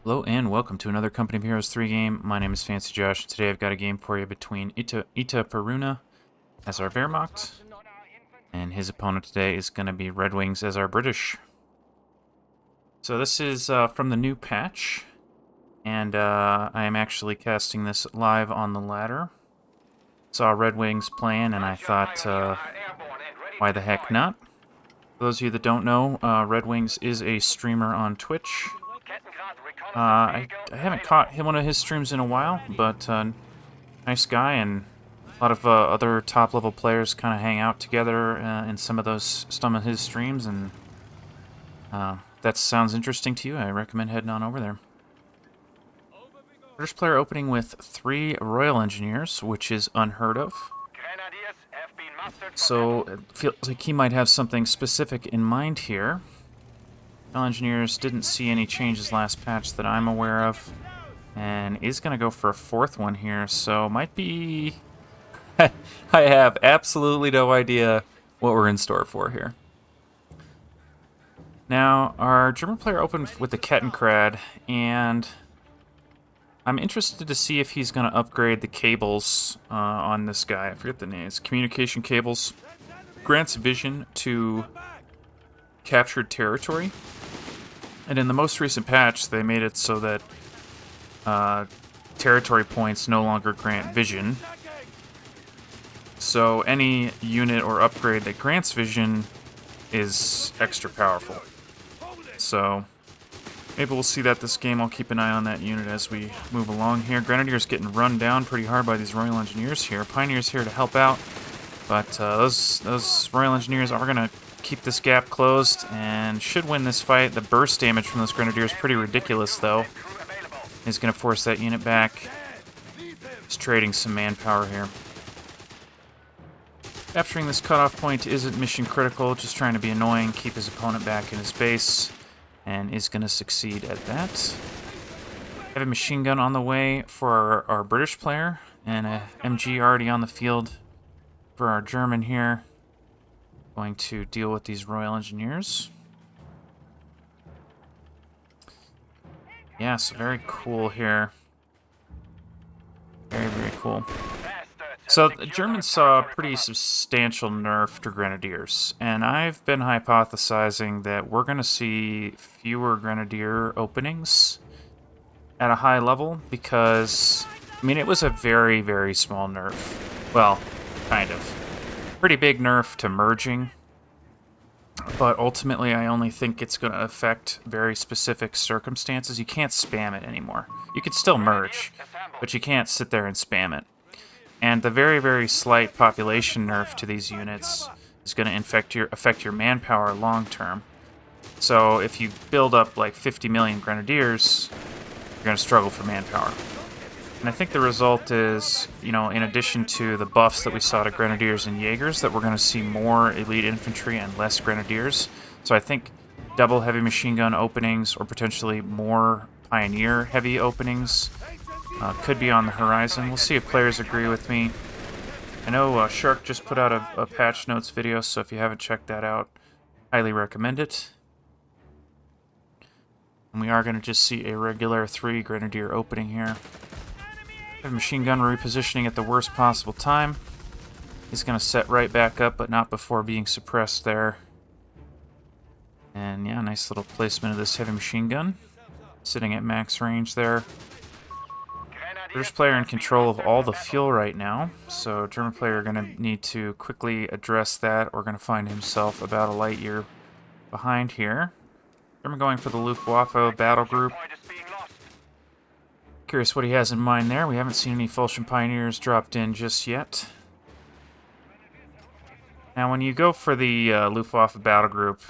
Hello and welcome to another Company of Heroes 3 game. My name is Fancy Josh. Today I've got a game for you between Itaperuna as our Wehrmacht, and his opponent today is going to be RedxWings as our British. So this is from the new patch, and I am actually casting this live on the ladder. Saw RedxWings playing, and I thought, why the heck not? For those of you that don't know, RedxWings is a streamer on Twitch. I haven't caught one of his streams in a while, but nice guy, and a lot of other top-level players kind of hang out together in some of his streams, and if that sounds interesting to you, I recommend heading on over there. British player opening with 3 Royal Engineers, which is unheard of. So it feels like he might have something specific in mind here. Royal Engineers didn't see any changes last patch that I'm aware of, and is going to go for a 4th one here, so might be... I have absolutely no idea what we're in store for here. Now, our German player opened with the Kettenkrad, and I'm interested to see if he's going to upgrade the cables on this guy. I forget the names. Communication cables. Grants vision to captured territory. And in the most recent patch, they made it so that territory points no longer grant vision. So any unit or upgrade that grants vision is extra powerful. So maybe we'll see that this game. I'll keep an eye on that unit as we move along here. Grenadiers getting run down pretty hard by these Royal Engineers here. Pioneers here to help out. But those Royal Engineers are going to keep this gap closed and should win this fight. The burst damage from those Grenadiers pretty ridiculous, though. He's going to force that unit back. Just trading some manpower here. Capturing this cutoff point isn't mission critical, just trying to be annoying, keep his opponent back in his base, and is going to succeed at that. Have a machine gun on the way for our British player, and a MG already on the field for our German here. Going to deal with these Royal Engineers. Yeah, so very cool here. Very, very cool. So the Germans saw a pretty substantial nerf to Grenadiers, and I've been hypothesizing that we're going to see fewer Grenadier openings at a high level because, I mean, it was a very, very small nerf. Well, kind of. Pretty big nerf to merging, but ultimately I only think it's going to affect very specific circumstances. You can't spam it anymore. You can still merge, but you can't sit there and spam it. And the very, very slight population nerf to these units is going to affect your manpower long term. So if you build up like 50 million Grenadiers, you're going to struggle for manpower. And I think the result is, you know, in addition to the buffs that we saw to Grenadiers and Jaegers, that we're going to see more elite infantry and less Grenadiers. So I think double heavy machine gun openings or potentially more Pioneer heavy openings could be on the horizon. We'll see if players agree with me. I know Shark just put out a patch notes video, so if you haven't checked that out, highly recommend it. And we are going to just see a regular 3 Grenadier opening here. Have machine gun repositioning at the worst possible time. He's going to set right back up, but not before being suppressed there. And yeah, nice little placement of this heavy machine gun. Sitting at max range there. British player in control of all the fuel right now, so German player going to need to quickly address that, or going to find himself about a light year behind here. German going for the Luftwaffe battle group. Curious what he has in mind there. We haven't seen any Fulton Pioneers dropped in just yet. Now, when you go for the Luftwaffe battle group,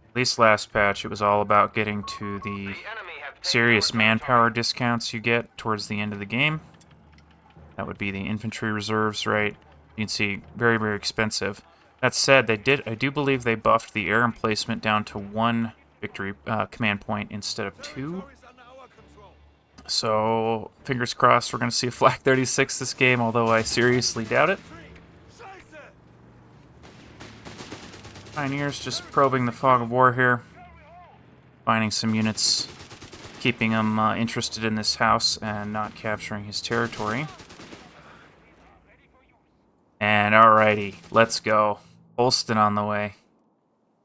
at least last patch, it was all about getting to the serious manpower discounts you get towards the end of the game. That would be the infantry reserves, right? You can see very, very expensive. That said, I do believe they buffed the air emplacement down to 1 victory command point instead of 2. So, fingers crossed we're going to see a Flak 36 this game, although I seriously doubt it. Pioneers just probing the fog of war here. Finding some units keeping him interested in this house and not capturing his territory. And alrighty, let's go. Holston on the way.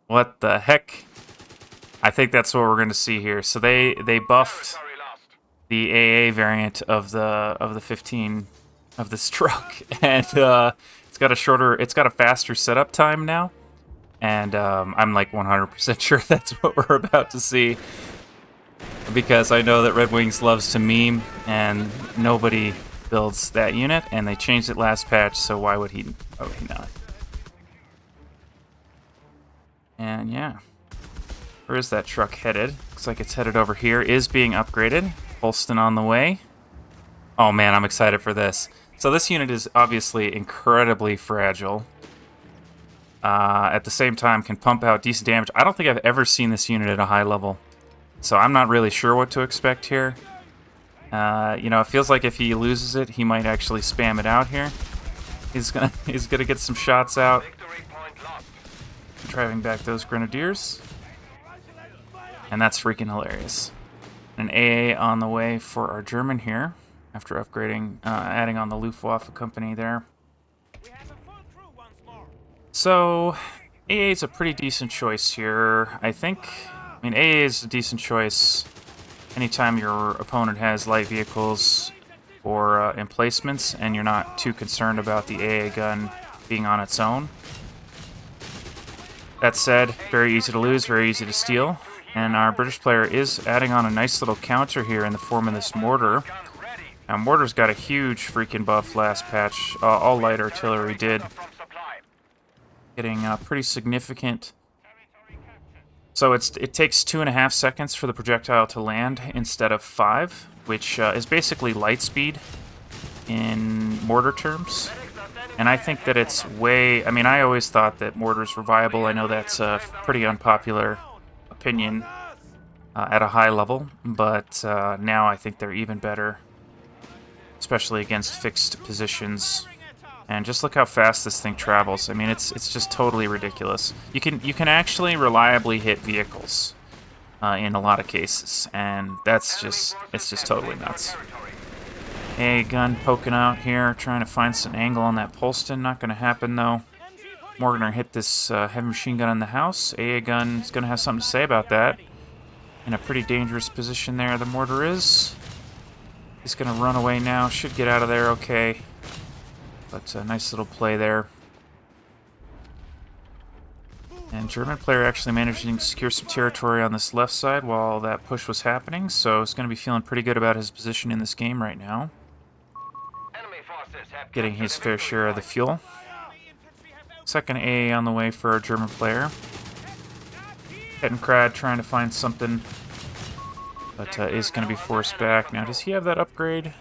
What the heck? I think that's what we're going to see here. So they buffed the AA variant of the 15 of this truck, and it's got a faster setup time now. And I'm like 100% sure that's what we're about to see, because I know that RedxWings loves to meme, and nobody builds that unit, and they changed it last patch, so why would he not? And yeah, where is that truck headed? Looks like it's headed over here. Is being upgraded. Holston on the way. Oh man, I'm excited for this. So this unit is obviously incredibly fragile. At the same time, can pump out decent damage. I don't think I've ever seen this unit at a high level, so I'm not really sure what to expect here. You know, it feels like if he loses it, he might actually spam it out here. He's gonna get some shots out, driving back those grenadiers, and that's freaking hilarious. An AA on the way for our German here, after upgrading, adding on the Luftwaffe company there. So, AA is a pretty decent choice here, I think. I mean, AA is a decent choice anytime your opponent has light vehicles or emplacements, and you're not too concerned about the AA gun being on its own. That said, very easy to lose, very easy to steal. And our British player is adding on a nice little counter here in the form of this mortar. Now, mortar's got a huge freaking buff last patch. All light artillery did. Getting pretty significant. So it takes 2.5 seconds for the projectile to land instead of 5, which is basically light speed in mortar terms. And I think that it's way... I mean, I always thought that mortars were viable. I know that's a pretty unpopular opinion at a high level, but now I think they're even better, especially against fixed positions. And just look how fast this thing travels. I mean, it's just totally ridiculous. You can actually reliably hit vehicles in a lot of cases, and it's just totally nuts. A gun poking out here, trying to find some angle on that Polston. Not going to happen though. Mortar hit this heavy machine gun in the house. AA gun is going to have something to say about that. In a pretty dangerous position there, the mortar is. He's going to run away now. Should get out of there okay. But a nice little play there. And German player actually managed to secure some territory on this left side while that push was happening, so he's going to be feeling pretty good about his position in this game right now. Getting his fair share of the fuel. Second AA on the way for our German player. Hettenkrad trying to find something, but is going to be forced back. Now, does he have that upgrade?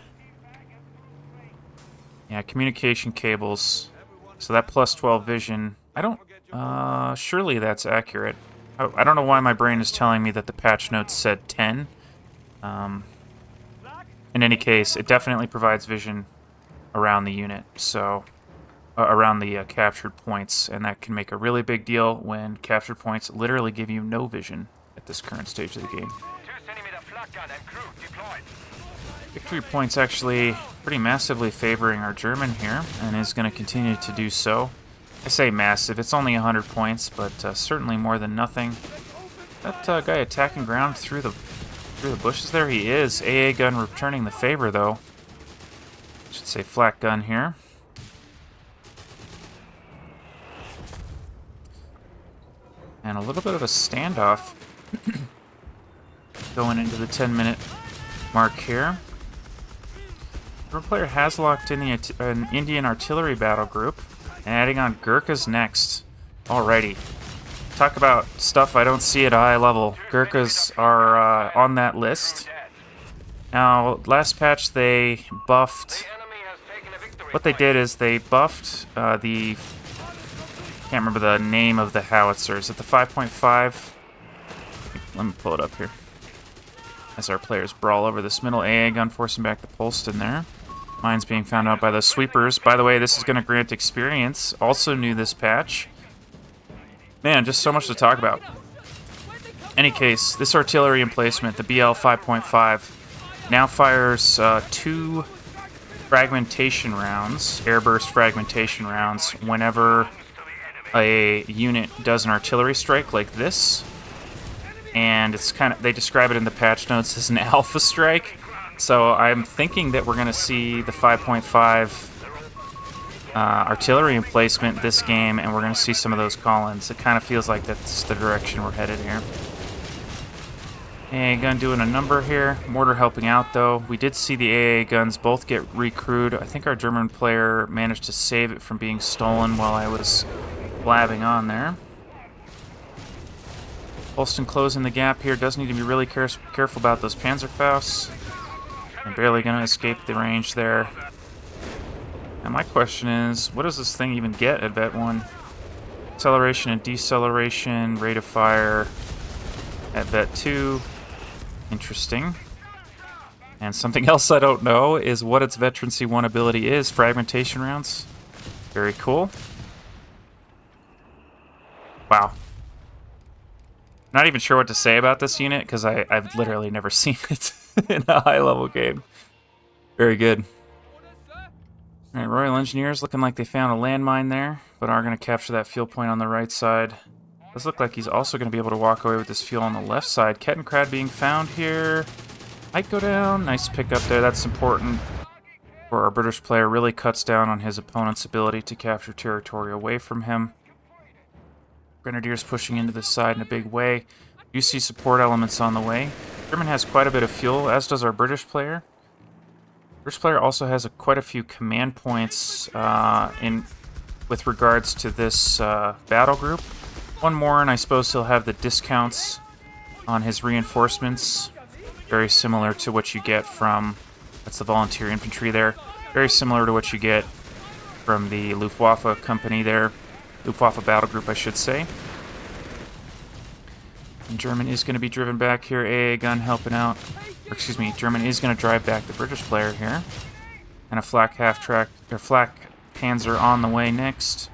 Yeah, communication cables. So that plus 12 vision. I don't... surely that's accurate. I don't know why my brain is telling me that the patch notes said 10. In any case, it definitely provides vision around the unit, so... around the captured points, and that can make a really big deal when captured points literally give you no vision at this current stage of the game. Victory points actually pretty massively favoring our German here, and is going to continue to do so. I say massive, it's only 100 points, but certainly more than nothing. That guy attacking ground through the bushes there, he is. AA gun returning the favor though. I should say flak gun here. And a little bit of a standoff going into the 10-minute mark here. Our player has locked in an Indian artillery battle group, and adding on Gurkhas next. Alrighty. Talk about stuff I don't see at a high level. Gurkhas are on that list. Now, last patch they buffed... What they did is they buffed the... Can't remember the name of the howitzer. Is it the 5.5? Let me pull it up here. As our players brawl over this middle AA gun, forcing back the Polston there. Mines being found out by the sweepers. By the way, this is going to grant experience. Also new this patch. Man, just so much to talk about. Any case, this artillery emplacement, the BL 5.5, now fires 2 fragmentation rounds, airburst fragmentation rounds, whenever a unit does an artillery strike like this. And it's kind of, they describe it in the patch notes as an alpha strike. So I'm thinking that we're going to see the 5.5 artillery emplacement this game, and we're going to see some of those call-ins. It kind of feels like that's the direction we're headed here. AA gun doing a number here. Mortar helping out, though. We did see the AA guns both get recrewed. I think our German player managed to save it from being stolen while I was blabbing on there. Holston closing the gap here. Does need to be really careful about those Panzerfausts. And barely going to escape the range there. And my question is, what does this thing even get at Vet 1? Acceleration and deceleration, rate of fire at Vet 2. Interesting. And something else I don't know is what its Veterancy 1 ability is. Fragmentation rounds. Very cool. Wow. Not even sure what to say about this unit, because I've literally never seen it in a high-level game. Very good. Alright, Royal Engineers looking like they found a landmine there, but are going to capture that fuel point on the right side. Does look like he's also going to be able to walk away with this fuel on the left side. Kettenkrad being found here. Might go down. Nice pick up there. That's important for our British player. Really cuts down on his opponent's ability to capture territory away from him. Grenadiers pushing into this side in a big way. You see support elements on the way. German has quite a bit of fuel, as does our British player. British player also has quite a few command points with regards to this battle group. One more, and I suppose he'll have the discounts on his reinforcements. Very similar to what you get from, that's the volunteer infantry there. Very similar to what you get from the Luftwaffe company there. Luftwaffe battle group, I should say. And German is going to be driven back here. AA gun helping out. Or, excuse me, German is going to drive back the British player here. And a flak half-track, or flak panzer on the way next.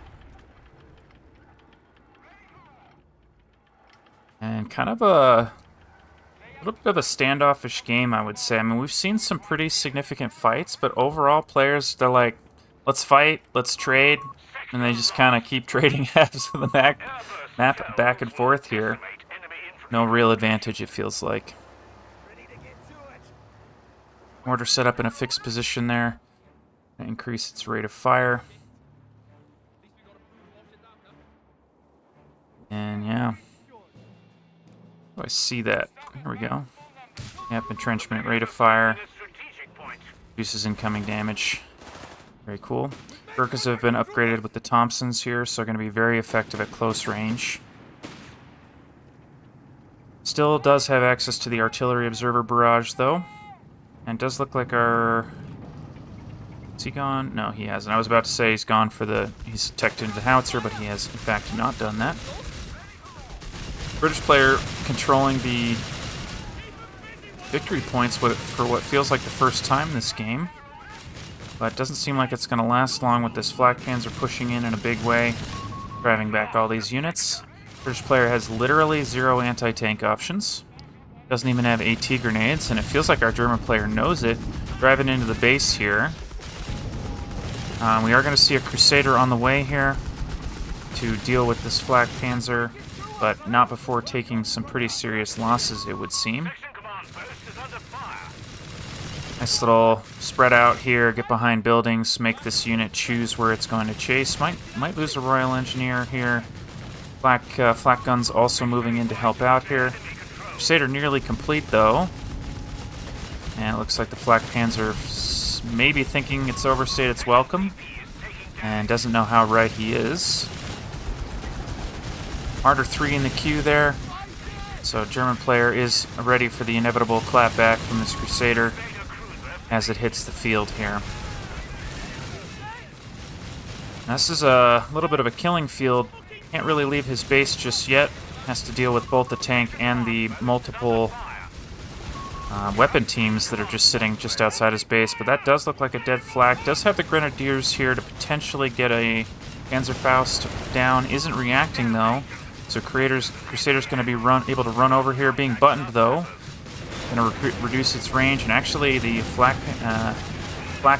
And kind of a little bit of a standoffish game, I would say. I mean, we've seen some pretty significant fights, but overall players, they're like, let's fight, let's trade, and they just kind of keep trading halves of the map back and forth here. No real advantage, it feels like. Mortar set up in a fixed position there. Increase its rate of fire. And yeah. Oh, I see that. Here we go. Yep, entrenchment, rate of fire. Reduces incoming damage. Very cool. Gurkhas have been upgraded with the Thompsons here, so they're going to be very effective at close range. Still does have access to the artillery observer barrage, though. And does look like our... Is he gone? No, he hasn't. I was about to say he's gone for the... He's teched into the howitzer, but he has, in fact, not done that. British player controlling the victory points for what feels like the first time this game. But it doesn't seem like it's going to last long with this flak panzer pushing in a big way, driving back all these units. British player has literally 0 anti-tank options. Doesn't even have AT grenades, and it feels like our German player knows it. Driving into the base here. We are going to see a Crusader on the way here to deal with this flak panzer, but not before taking some pretty serious losses, it would seem. Nice little spread out here, get behind buildings, make this unit choose where it's going to chase. Might lose a Royal Engineer here. Flak guns also moving in to help out here. Crusader nearly complete, though. And it looks like the flak panzer maybe thinking it's overstayed its welcome, and doesn't know how right he is. Martyr 3 in the queue there. So German player is ready for the inevitable clapback from this Crusader as it hits the field here. This is a little bit of a killing field. Can't really leave his base just yet. Has to deal with both the tank and the multiple weapon teams that are just sitting just outside his base. But that does look like a dead flak. Does have the Grenadiers here to potentially get a Panzerfaust down. Isn't reacting, though. So Crusader's going to be able to run over here, being buttoned though. Going to reduce its range, and actually the flak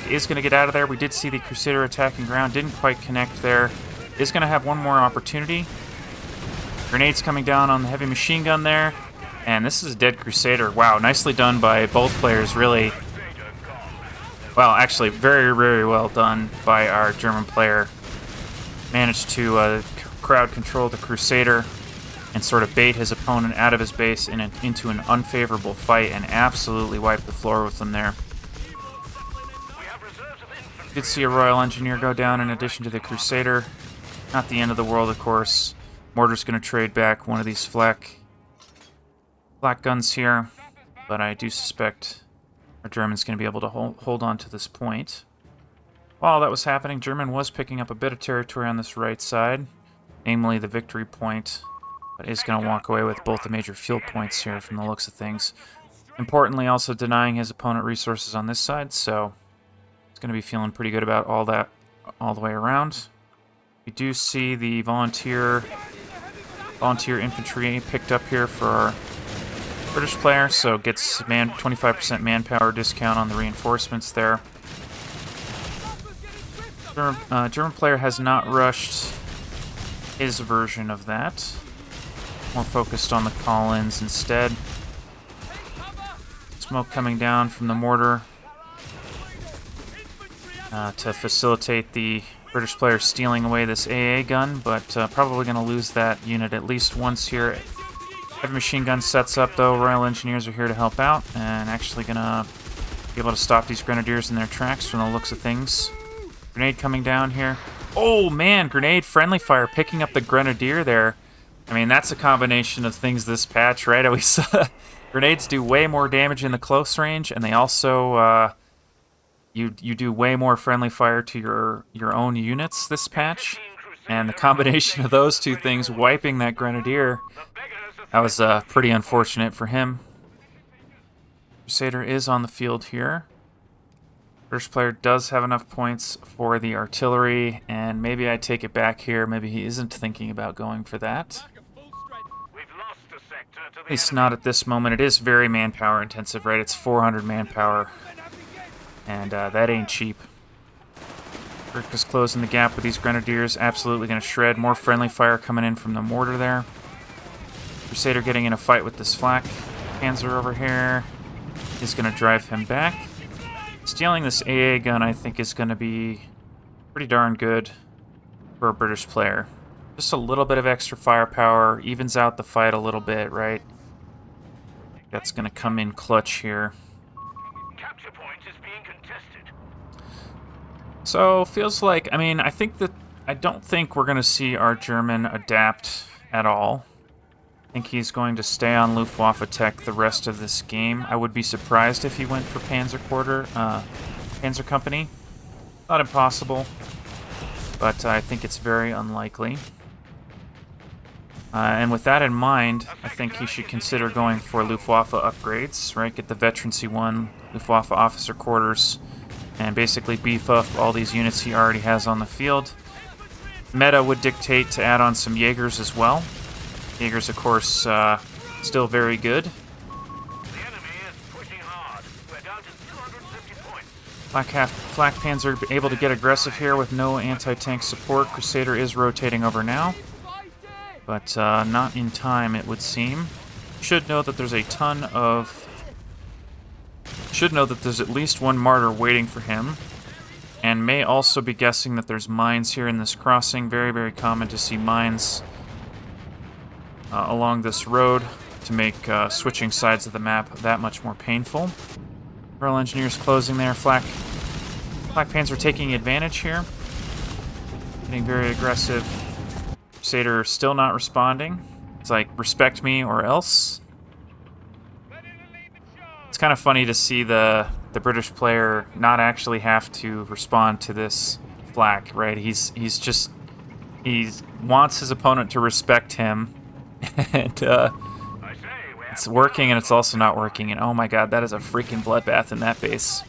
is going to get out of there. We did see the Crusader attacking ground, didn't quite connect there. Is going to have one more opportunity. Grenades coming down on the heavy machine gun there, and this is a dead Crusader. Wow, nicely done by both players, really. Well, actually, very, very well done by our German player. Managed to crowd control the Crusader and sort of bait his opponent out of his base into an unfavorable fight and absolutely wipe the floor with them there. Did see a Royal Engineer go down in addition to the Crusader. Not the end of the world, of course. Mortar's going to trade back one of these flak guns here, but I do suspect our German's going to be able to hold on to this point. While that was happening, German was picking up a bit of territory on this right side, namely the victory point, but is going to walk away with both the major field points here from the looks of things. Importantly, also denying his opponent resources on this side, so he's going to be feeling pretty good about all that all the way around. We do see the volunteer infantry picked up here for our British player, so gets 25% manpower discount on the reinforcements there. German player has not rushed his version of that. More focused on the call-ins instead. Smoke coming down from the mortar to facilitate the British player stealing away this AA gun, but probably going to lose that unit at least once here. Heavy machine gun sets up though. Royal Engineers are here to help out and actually going to be able to stop these Grenadiers in their tracks from the looks of things. Grenade coming down here. Oh man, grenade friendly fire picking up the Grenadier there. I mean, that's a combination of things this patch, right? We saw grenades do way more damage in the close range, and they also you do way more friendly fire to your own units this patch. And the combination of those two things wiping that Grenadier, that was pretty unfortunate for him. Crusader is on the field here. British player does have enough points for the artillery, and maybe I take it back here. Maybe he isn't thinking about going for that. At least not at this moment. It is very manpower intensive, right? It's 400 manpower, and that ain't cheap. Rick is closing the gap with these Grenadiers. Absolutely going to shred. More friendly fire coming in from the mortar there. Crusader getting in a fight with this flak Panzer over here is going to drive him back. Stealing this AA gun, I think, is going to be pretty darn good for a British player. Just a little bit of extra firepower evens out the fight a little bit, right? That's going to come in clutch here. Capture point is being contested. So, feels like, I mean, I don't think we're going to see our German adapt at all. I think he's going to stay on Luftwaffe tech the rest of this game. I would be surprised if he went for Panzer Company. Not impossible, but I think it's very unlikely. And with that in mind, I think he should consider going for Luftwaffe upgrades, right? Get the Veterancy 1, Luftwaffe officer quarters, and basically beef up all these units he already has on the field. Meta would dictate to add on some Jaegers as well. Jaegers, of course, still very good. The enemy is pushing hard. We're down to 250 points. Flak Panzer able to get aggressive here with no anti-tank support. Crusader is rotating over now, but not in time, it would seem. Should know that there's at least one martyr waiting for him, and may also be guessing that there's mines here in this crossing. Very, very common to see mines along this road to make switching sides of the map that much more painful. Royal Engineers closing there. Flak Panzer taking advantage here. Getting very aggressive. Crusader still not responding. It's like, respect me or else. It's kind of funny to see the British player not actually have to respond to this flak, right? He wants his opponent to respect him. And it's working, and it's also not working. And oh my god, that is a freaking bloodbath in that base.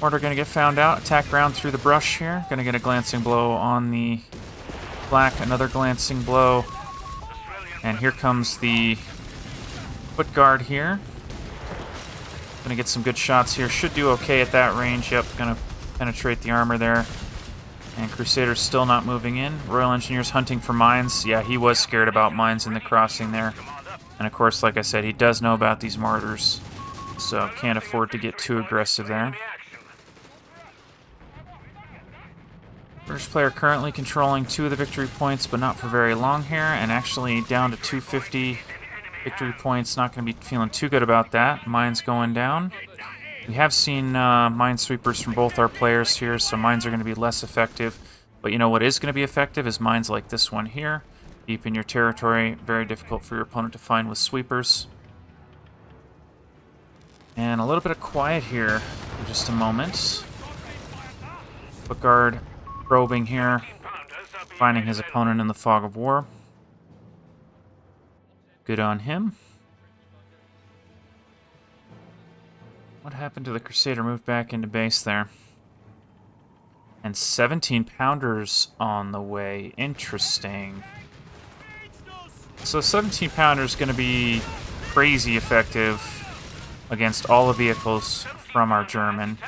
Mortar gonna get found out. Attack ground through the brush here. Gonna get a glancing blow on the Black, another glancing blow. And here comes the foot guard here. Gonna get some good shots here. Should do okay at that range. Yep, gonna penetrate the armor there. And Crusader's still not moving in. Royal Engineers hunting for mines. Yeah, he was scared about mines in the crossing there. And of course, like I said, he does know about these mortars. So can't afford to get too aggressive there. British player currently controlling 2 of the victory points, but not for very long here. And actually down to 250 victory points. Not going to be feeling too good about that. Mines going down. We have seen minesweepers from both our players here, so mines are going to be less effective. But you know what is going to be effective is mines like this one here. Deep in your territory, very difficult for your opponent to find with sweepers. And a little bit of quiet here for just a moment. Foot guard probing here, finding his opponent in the fog of war. Good on him. What happened to the Crusader? Moved back into base there. And 17 pounders on the way. Interesting. So 17 pounder is going to be crazy effective against all the vehicles from our German.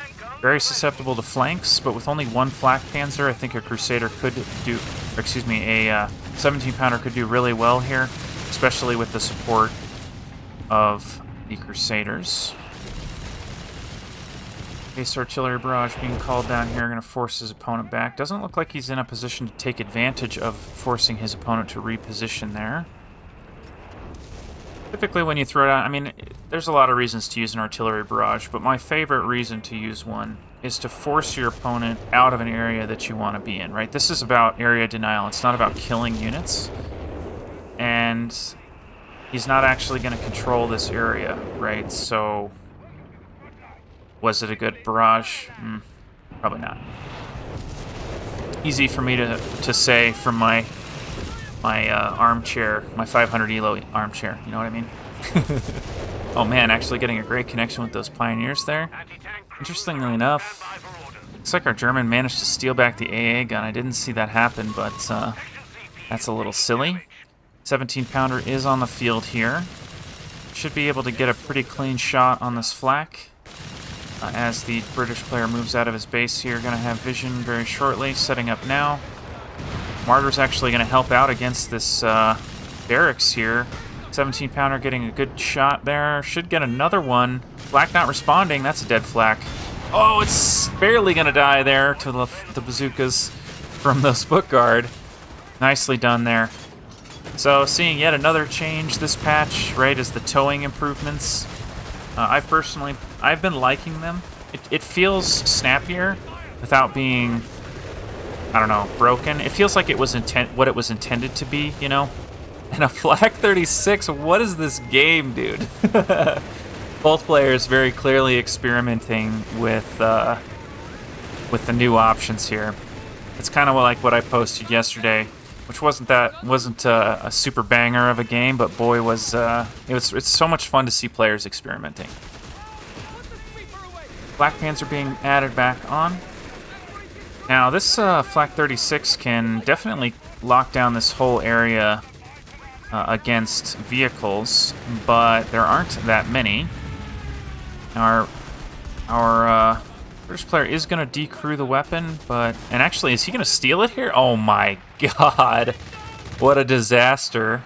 Very susceptible to flanks, but with only 1 flak panzer, I think a Crusader could do, or excuse me, a 17 pounder could do really well here, especially with the support of the Crusaders. Base artillery barrage being called down here, going to force his opponent back. Doesn't look like he's in a position to take advantage of forcing his opponent to reposition there. Typically when you throw it out, I mean, there's a lot of reasons to use an artillery barrage, but my favorite reason to use one is to force your opponent out of an area that you want to be in, right? This is about area denial. It's not about killing units. And he's not actually going to control this area, right? So was it a good barrage? Probably not. Easy for me to say from my armchair, my 500 elo armchair, you know what I mean? Oh man, actually getting a great connection with those pioneers there. Interestingly enough, looks like our German managed to steal back the AA gun. I didn't see that happen, but that's a little silly. 17 pounder is on the field here. Should be able to get a pretty clean shot on this flak. As the British player moves out of his base here, going to have vision very shortly, setting up now. Martyr's actually going to help out against this barracks here. 17 pounder getting a good shot there. Should get another one. Flak not responding. That's a dead flak. Oh, it's barely going to die there to the bazookas from the foot guard. Nicely done there. So seeing yet another change this patch, right, is the towing improvements. I've been liking them. It feels snappier without being, I don't know, broken. It feels like it was what it was intended to be, you know? And a Flak 36, what is this game, dude? Both players very clearly experimenting with the new options here. It's kind of like what I posted yesterday, which wasn't a super banger of a game, but boy was it's so much fun to see players experimenting. Black Panzer being added back on. Now this Flak 36 can definitely lock down this whole area against vehicles, but there aren't that many. Our British player is going to decrew the weapon, and actually, is he going to steal it here? Oh my god. What a disaster.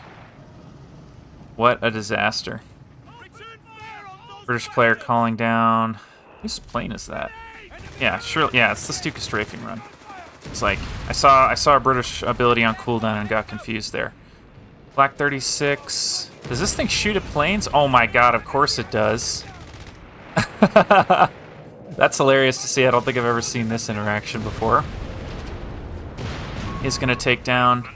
What a disaster. British player calling down. Whose plane is that? Yeah, sure. Yeah, it's the Stuka strafing run. It's like, I saw a British ability on cooldown and got confused there. Black 36. Does this thing shoot at planes? Oh my god, of course it does. That's hilarious to see. I don't think I've ever seen this interaction before. He's going to take down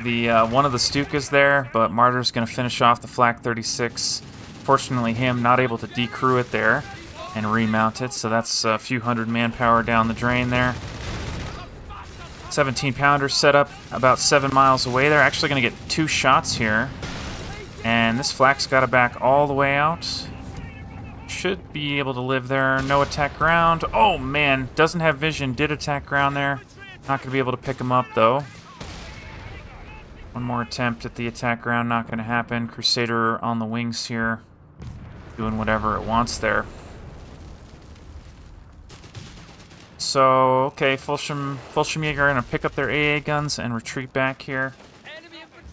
the one of the Stukas there, but Martyr's going to finish off the Flak 36. Fortunately, him not able to decrew it there and remount it, so that's a few hundred manpower down the drain there. 17 pounder set up about 7 miles away. They're actually going to get 2 shots here, and this Flak's got to back all the way out. Should be able to live there. No attack ground. Oh man, doesn't have vision. Did attack ground there. Not going to be able to pick him up though. One more attempt at the attack ground, not going to happen. Crusader on the wings here, doing whatever it wants there. So, okay, Fallschirmjäger are going to pick up their AA guns and retreat back here.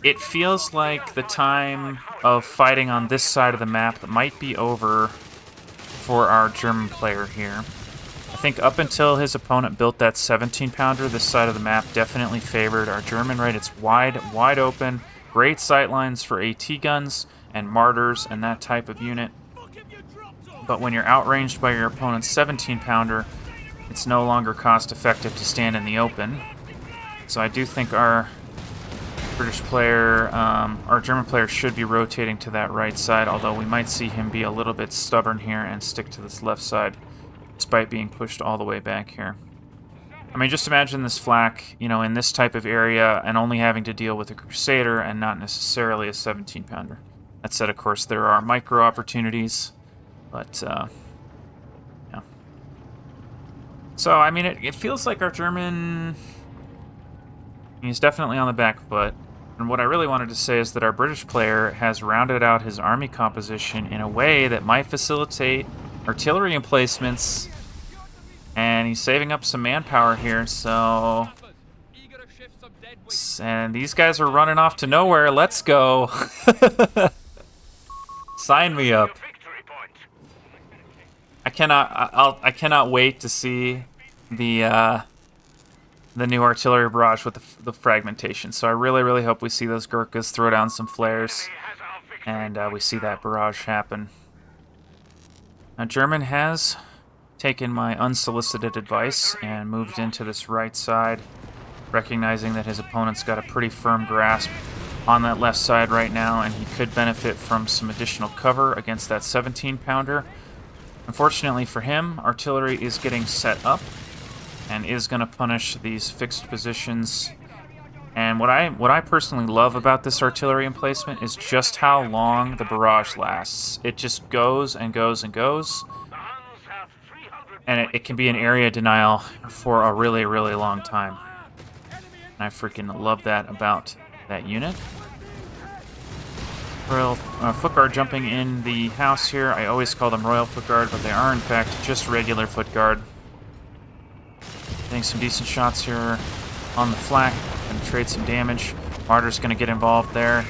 It feels like the time of fighting on this side of the map might be over for our German player here. I think up until his opponent built that 17-pounder, this side of the map definitely favored our German, right? It's wide open, great sightlines for AT guns and mortars and that type of unit. But when you're outranged by your opponent's 17-pounder, it's no longer cost-effective to stand in the open. So I do think our British player, our German player should be rotating to that right side, although we might see him be a little bit stubborn here and stick to this left side, despite being pushed all the way back here. I mean, just imagine this flak, you know, in this type of area and only having to deal with a Crusader and not necessarily a 17-pounder. That said, of course, there are micro opportunities, but, yeah. So, I mean, it feels like our German, he's definitely on the back foot. And what I really wanted to say is that our British player has rounded out his army composition in a way that might facilitate artillery emplacements, and he's saving up some manpower here, so... And these guys are running off to nowhere. Let's go. Sign me up. I cannot wait to see the new artillery barrage with the fragmentation. So I really hope we see those Gurkhas throw down some flares, and we see that barrage happen. Now, German has taken my unsolicited advice and moved into this right side, recognizing that his opponent's got a pretty firm grasp on that left side right now, and he could benefit from some additional cover against that 17-pounder. Unfortunately for him, artillery is getting set up and is going to punish these fixed positions. And what I personally love about this artillery emplacement is just how long the barrage lasts. It just goes and goes and goes. And it can be an area denial for a really long time. And I freaking love that about that unit. Royal Foot Guard jumping in the house here. I always call them Royal Foot Guard, but they are in fact just regular Foot Guard. Getting some decent shots here on the flak and trade some damage. Martyr's going to get involved there,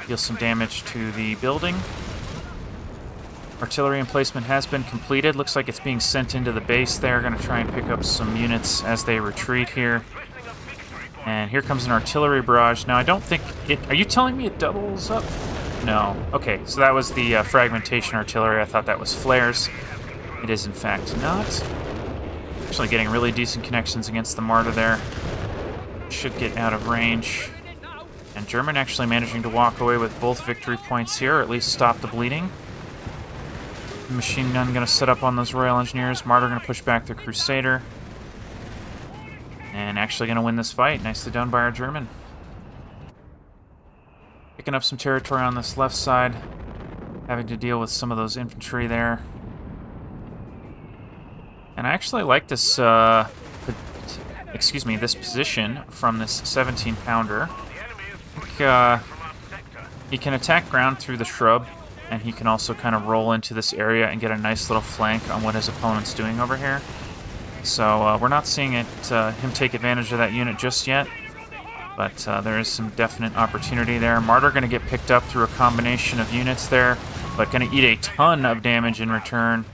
deal some damage to the building. Artillery emplacement has been completed. Looks like it's being sent into the base there. Going to try and pick up some units as they retreat here. And here comes an artillery barrage. Now, I don't think it... Are you telling me it doubles up? No. Okay, so that was the fragmentation artillery. I thought that was flares. It is, in fact, not. Actually getting really decent connections against the Martyr there. Should get out of range. And German actually managing to walk away with both victory points here, or at least stop the bleeding. Machine gun going to set up on those Royal Engineers. Martyr going to push back the Crusader. And actually going to win this fight. Nicely done by our German. Picking up some territory on this left side. Having to deal with some of those infantry there. And I actually like this, this position from this 17-pounder. I think he can attack ground through the shrub, and he can also kind of roll into this area and get a nice little flank on what his opponent's doing over here. So we're not seeing him take advantage of that unit just yet, but there is some definite opportunity there. Martyr going to get picked up through a combination of units there, but going to eat a ton of damage in return.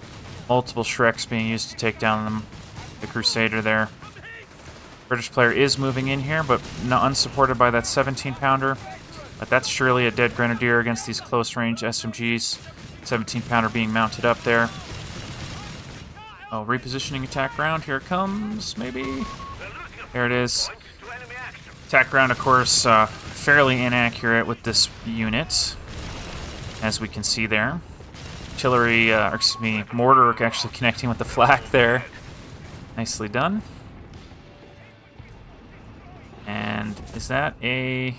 Multiple Shreks being used to take down the Crusader there. British player is moving in here, but not unsupported by that 17-pounder. But that's surely a dead Grenadier against these close-range SMGs. 17-pounder being mounted up there. Oh, repositioning attack ground. Here it comes, maybe. There it is. Attack ground, of course, fairly inaccurate with this unit, as we can see there. Artillery, mortar actually connecting with the flak there. Nicely done. And is that a...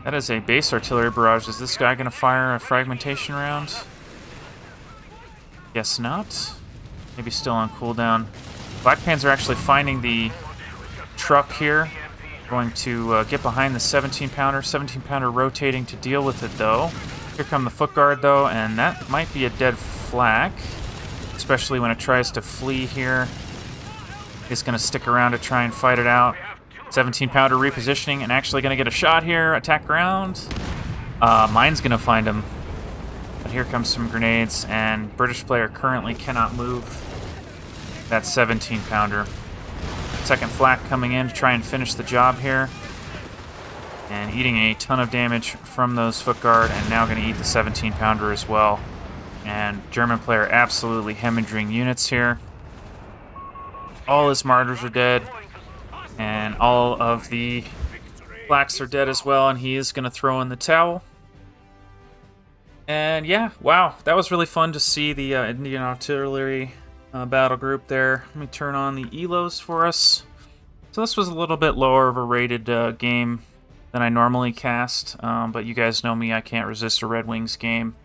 That is a base artillery barrage. Is this guy going to fire a fragmentation round? Guess not. Maybe still on cooldown. Black Panzer actually finding the truck here. Going to get behind the 17-pounder. 17-pounder rotating to deal with it, though. Here come the foot guard, though, and that might be a dead flak, especially when it tries to flee here. It's going to stick around to try and fight it out. 17-pounder repositioning and actually going to get a shot here. Attack ground. Mine's going to find him. But here comes some grenades, and British player currently cannot move that 17-pounder. Second flak coming in to try and finish the job here. And eating a ton of damage from those foot guard, and now going to eat the 17-pounder as well. And German player absolutely hemorrhaging units here. All his martyrs are dead, and all of the flaks are dead as well, and he is going to throw in the towel. And yeah, wow, that was really fun to see the Indian artillery battle group there. Let me turn on the elos for us. So this was a little bit lower of a rated game than I normally cast, but you guys know me, I can't resist a RedxWings game.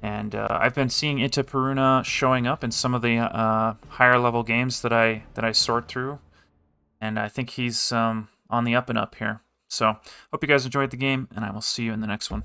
And I've been seeing Itaperuna showing up in some of the higher level games that I sort through, and I think he's on the up and up here. So hope you guys enjoyed the game, and I will see you in the next one.